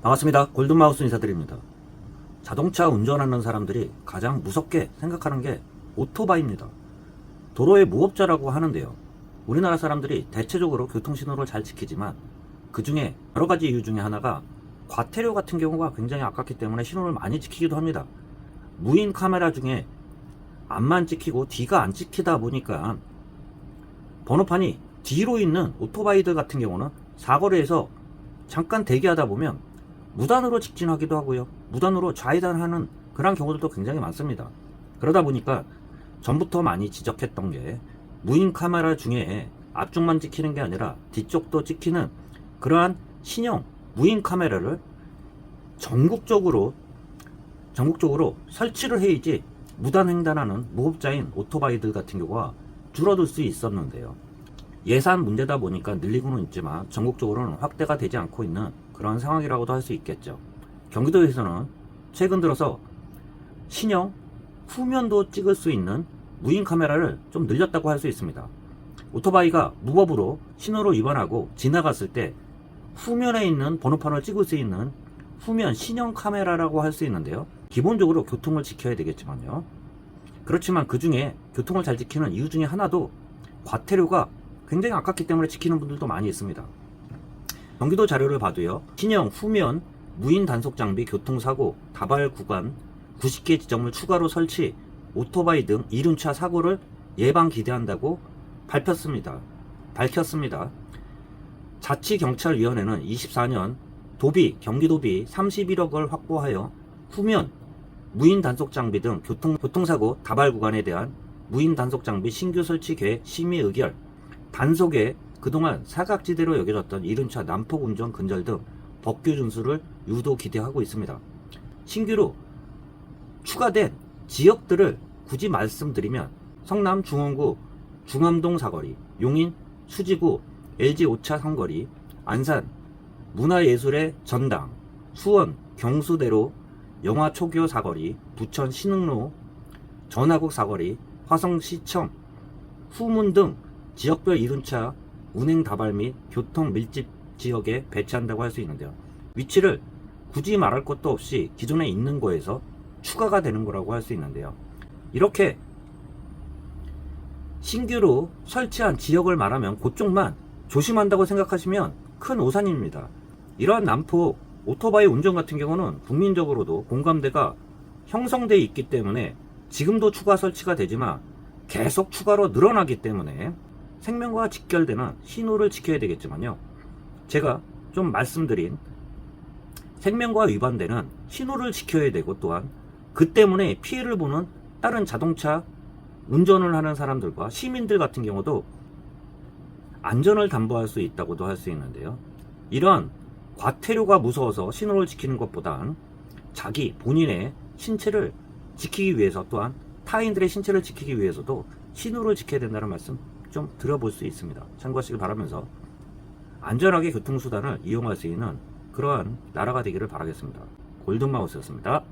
반갑습니다. 골든마우스 인사드립니다. 자동차 운전하는 사람들이 가장 무섭게 생각하는 게 오토바이입니다. 도로의 무법자라고 하는데요. 우리나라 사람들이 대체적으로 교통신호를 잘 지키지만 그 중에 여러 가지 이유 중에 하나가 과태료 같은 경우가 굉장히 아깝기 때문에 신호를 많이 지키기도 합니다. 무인 카메라 중에 앞만 찍히고 뒤가 안 찍히다 보니까 번호판이 뒤로 있는 오토바이들 같은 경우는 사거리에서 잠깐 대기하다 보면 무단으로 직진하기도 하고요. 무단으로 좌회전하는 그런 경우들도 굉장히 많습니다. 그러다 보니까 전부터 많이 지적했던 게 무인 카메라 중에 앞쪽만 찍히는 게 아니라 뒤쪽도 찍히는 그러한 신형 무인 카메라를 전국적으로 설치를 해야지 무단횡단하는 무법자인 오토바이들 같은 경우가 줄어들 수 있었는데요. 예산 문제다 보니까 늘리고는 있지만 전국적으로는 확대가 되지 않고 있는 그런 상황이라고도 할 수 있겠죠. 경기도에서는 최근 들어서 신형 후면도 찍을 수 있는 무인 카메라를 좀 늘렸다고 할 수 있습니다. 오토바이가 무법으로 신호를 위반하고 지나갔을 때 후면에 있는 번호판을 찍을 수 있는 후면 신형 카메라라고 할 수 있는데요. 기본적으로 교통을 지켜야 되겠지만요. 그렇지만 그 중에 교통을 잘 지키는 이유 중에 하나도 과태료가 굉장히 아깝기 때문에 지키는 분들도 많이 있습니다. 경기도 자료를 봐도요. 신형 후면 무인 단속 장비 교통사고 다발 구간 90개 지점을 추가로 설치, 오토바이 등 이륜차 사고를 예방 기대한다고 밝혔습니다. 자치경찰위원회는 24년 경기도비 31억을 확보하여 후면 무인 단속 장비 등 교통사고 다발 구간에 대한 무인 단속 장비 신규 설치 계획 심의 의결, 단속에 그동안 사각지대로 여겨졌던 이륜차 난폭 운전 근절 등 법규 준수를 유도 기대하고 있습니다. 신규로 추가된 지역들을 굳이 말씀드리면 성남 중원구 중암동 사거리, 용인 수지구 LG 5차 상거리, 안산 문화예술의 전당, 수원 경수대로 영화 초교 사거리, 부천 신흥로 전화국 사거리, 화성시청 후문 등 지역별 이륜차 운행 다발 및 교통 밀집 지역에 배치한다고 할 수 있는데요. 위치를 굳이 말할 것도 없이 기존에 있는 거에서 추가가 되는 거라고 할 수 있는데요. 이렇게 신규로 설치한 지역을 말하면 그쪽만 조심한다고 생각하시면 큰 오산입니다. 이러한 난폭 오토바이 운전 같은 경우는 국민적으로도 공감대가 형성되어 있기 때문에 지금도 추가 설치가 되지만 계속 추가로 늘어나기 때문에 생명과 직결되는 신호를 지켜야 되겠지만요. 제가 좀 말씀드린 생명과 위반되는 신호를 지켜야 되고 또한 그 때문에 피해를 보는 다른 자동차 운전을 하는 사람들과 시민들 같은 경우도 안전을 담보할 수 있다고도 할 수 있는데요. 이런 과태료가 무서워서 신호를 지키는 것보단 본인의 신체를 지키기 위해서 또한 타인들의 신체를 지키기 위해서도 신호를 지켜야 된다는 말씀 좀 들어볼 수 있습니다. 참고하시길 바라면서 안전하게 교통수단을 이용할 수 있는 그러한 나라가 되기를 바라겠습니다. 골든마우스였습니다.